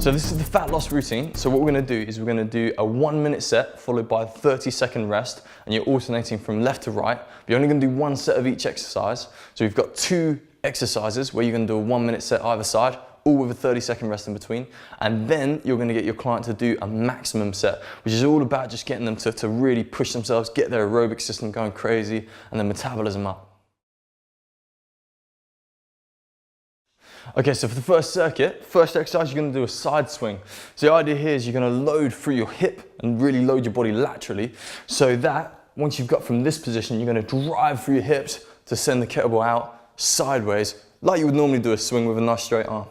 So this is the fat loss routine. So what we're gonna do is we're gonna do a 1 minute set followed by a 30-second rest, and you're alternating from left to right. But you're only gonna do one set of each exercise. So we've got 2 exercises where you're gonna do a 1 minute set either side, all with a 30-second rest in between. And then you're gonna get your client to do a maximum set, which is all about just getting them to really push themselves, get their aerobic system going crazy, and their metabolism up. Okay, so for the first circuit, first exercise, you're gonna do a side swing. So the idea here is you're gonna load through your hip and really load your body laterally, so that once you've got from this position, you're gonna drive through your hips to send the kettlebell out sideways, like you would normally do a swing with a nice straight arm.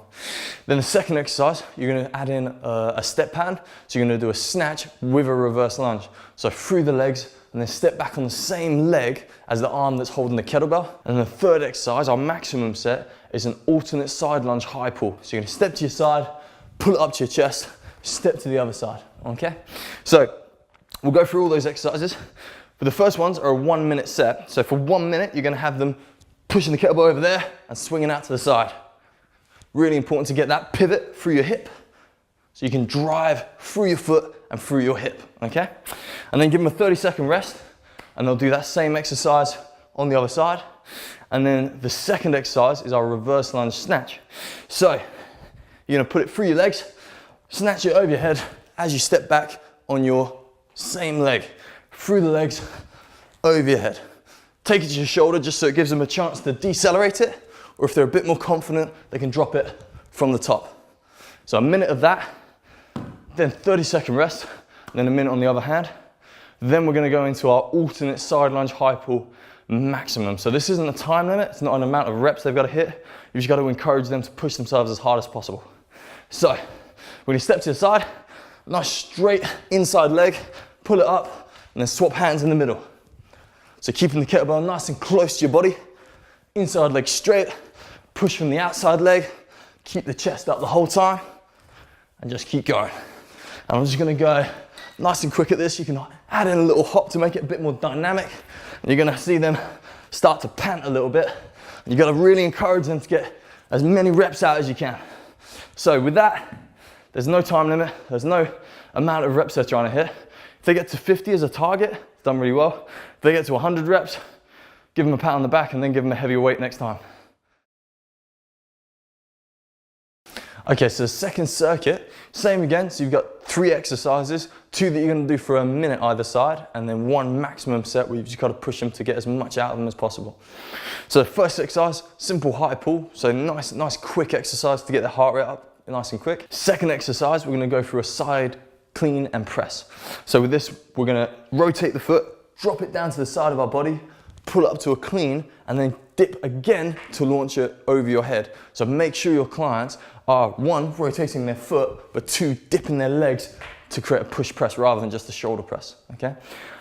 Then the second exercise, you're gonna add in a step pattern. So you're gonna do a snatch with a reverse lunge. So through the legs, and then step back on the same leg as the arm that's holding the kettlebell. And the third exercise, our maximum set, is an alternate side lunge high pull. So you're gonna step to your side, pull it up to your chest, step to the other side, okay? So we'll go through all those exercises. But the first ones are a 1 minute set. So for 1 minute, you're gonna have them pushing the kettlebell over there and swinging out to the side. Really important to get that pivot through your hip so you can drive through your foot and through your hip, okay? And then give them a 30-second rest, and they'll do that same exercise on the other side. And then the second exercise is our reverse lunge snatch. So you're gonna put it through your legs, snatch it over your head as you step back on your same leg, through the legs, over your head. Take it to your shoulder just so it gives them a chance to decelerate it, or if they're a bit more confident, they can drop it from the top. So a minute of that, then 30-second rest, and then a minute on the other hand. Then we're gonna go into our alternate side lunge high pull maximum. So this isn't a time limit, it's not an amount of reps they've got to hit. You've just got to encourage them to push themselves as hard as possible. So when you step to the side, nice straight inside leg, pull it up, and then swap hands in the middle. So keeping the kettlebell nice and close to your body, inside leg straight, push from the outside leg, keep the chest up the whole time, and just keep going. And I'm just gonna go nice and quick at this. You can add in a little hop to make it a bit more dynamic. And you're gonna see them start to pant a little bit. And you gotta really encourage them to get as many reps out as you can. So with that, there's no time limit. There's no amount of reps they're trying to hit. If they get to 50 as a target, it's done really well. If they get to 100 reps, give them a pat on the back and then give them a heavier weight next time. Okay, so the second circuit, same again. So you've got 3 exercises, 2 that you're gonna do for a minute either side, and then 1 maximum set where you've just gotta push them to get as much out of them as possible. So the first exercise, simple high pull. So nice quick exercise to get the heart rate up nice and quick. Second exercise, we're gonna go through a side clean and press. So with this, we're gonna rotate the foot, drop it down to the side of our body, pull it up to a clean, and then dip again to launch it over your head. So make sure your clients are 1, rotating their foot, but 2, dipping their legs to create a push press rather than just a shoulder press, okay?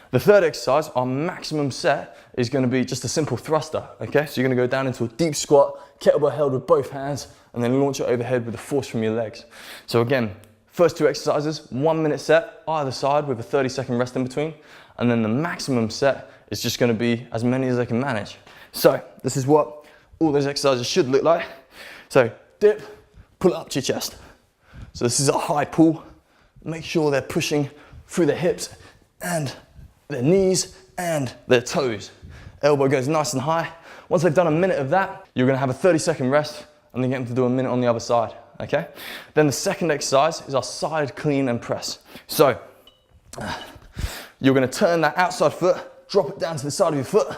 The third exercise, our maximum set, is gonna be just a simple thruster, okay? So you're gonna go down into a deep squat, kettlebell held with both hands, and then launch it overhead with the force from your legs. So again, first 2 exercises, 1 minute set, either side with a 30-second rest in between, and then the maximum set is just gonna be as many as they can manage. So this is what all those exercises should look like. So dip, pull it up to your chest. So this is a high pull. Make sure they're pushing through their hips and their knees and their toes. Elbow goes nice and high. Once they've done a minute of that, you're gonna have a 30-second rest and then get them to do a minute on the other side, okay? Then the second exercise is our side clean and press. So you're gonna turn that outside foot, drop it down to the side of your foot,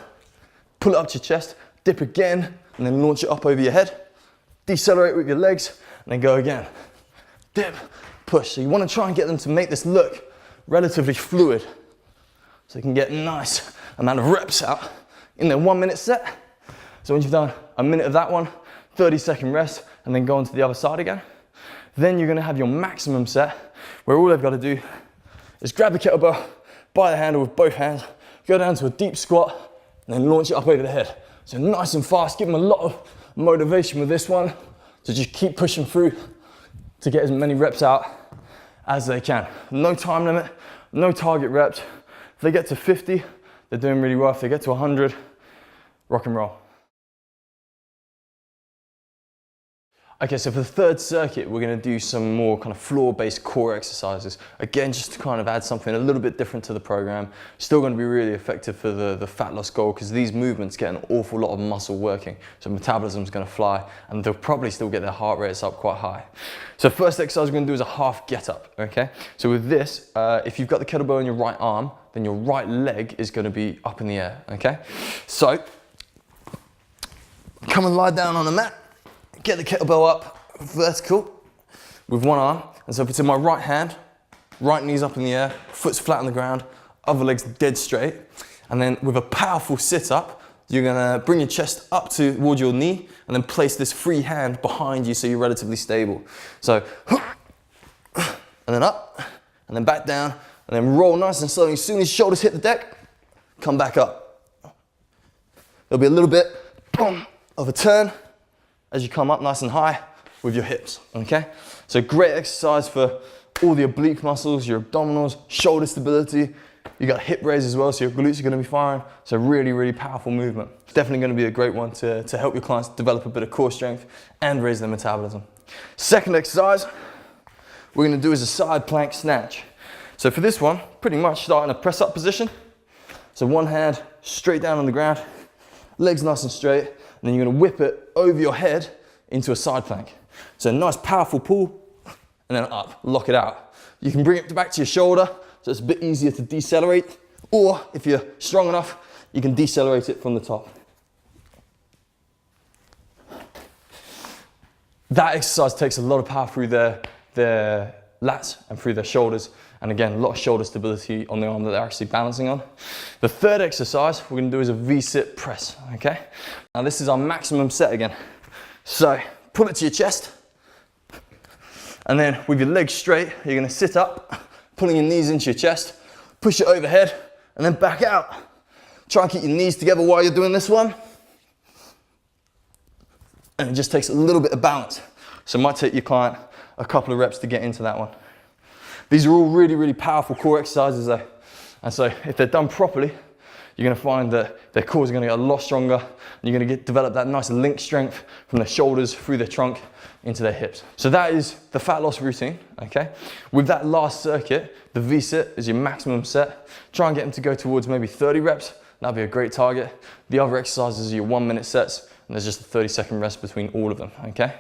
pull it up to your chest, dip again, and then launch it up over your head. Decelerate with your legs, and then go again. Dip, push. So you want to try and get them to make this look relatively fluid, so you can get a nice amount of reps out in their 1 minute set. So once you've done a minute of that one, 30-second rest, and then go on to the other side again. Then you're going to have your maximum set, where all they've got to do is grab the kettlebell by the handle with both hands, go down to a deep squat, and then launch it up over the head. So nice and fast, give them a lot of motivation with this one, so just keep pushing through to get as many reps out as they can. No time limit, no target reps. If they get to 50, they're doing really well. If they get to 100, rock and roll. Okay, so for the third circuit, we're gonna do some more kind of floor-based core exercises. Again, just to kind of add something a little bit different to the program. Still gonna be really effective for the fat loss goal, because these movements get an awful lot of muscle working. So metabolism's gonna fly, and they'll probably still get their heart rates up quite high. So first exercise we're gonna do is a half get up, okay? So with this, if you've got the kettlebell in your right arm, then your right leg is gonna be up in the air, okay? So, come and lie down on the mat. Get the kettlebell up vertical with one arm. And so if it's in my right hand, right knee's up in the air, foot's flat on the ground, other leg's dead straight. And then with a powerful sit up, you're gonna bring your chest up towards your knee and then place this free hand behind you so you're relatively stable. So, and then up, and then back down, and then roll nice and slowly. As soon as your shoulders hit the deck, come back up. There'll be a little bit of a turn as you come up nice and high with your hips, okay? So great exercise for all the oblique muscles, your abdominals, shoulder stability. You got hip raise as well, so your glutes are gonna be firing. So really, really powerful movement. Definitely gonna be a great one to help your clients develop a bit of core strength and raise their metabolism. Second exercise we're gonna do is a side plank snatch. So for this one, pretty much start in a press up position. So one hand straight down on the ground, legs nice and straight, and then you're gonna whip it over your head into a side plank. So nice powerful pull, and then up, lock it out. You can bring it back to your shoulder, so it's a bit easier to decelerate, or if you're strong enough, you can decelerate it from the top. That exercise takes a lot of power through their lats and through their shoulders, and again, a lot of shoulder stability on the arm that they're actually balancing on. The third exercise we're gonna do is a V-sit press, okay? Now this is our maximum set again. So pull it to your chest, and then with your legs straight, you're gonna sit up, pulling your knees into your chest, push it overhead, and then back out. Try and keep your knees together while you're doing this one. And it just takes a little bit of balance. So it might take your client a couple of reps to get into that one. These are all really, really powerful core exercises though. And so if they're done properly, you're gonna find that their core is gonna get a lot stronger, and you're gonna develop that nice link strength from their shoulders through their trunk into their hips. So that is the fat loss routine, okay? With that last circuit, the V-sit is your maximum set. Try and get them to go towards maybe 30 reps. That'd be a great target. The other exercises are your 1-minute sets, and there's just a 30-second rest between all of them, okay?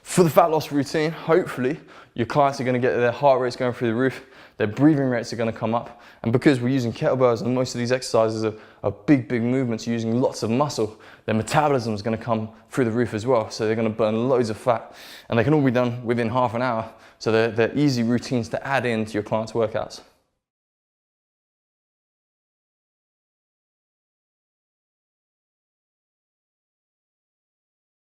For the fat loss routine, hopefully, your clients are gonna get their heart rates going through the roof, their breathing rates are gonna come up, and because we're using kettlebells and most of these exercises are big, big movements using lots of muscle, their metabolism is gonna come through the roof as well, so they're gonna burn loads of fat, and they can all be done within half an hour, so they're easy routines to add into your clients' workouts.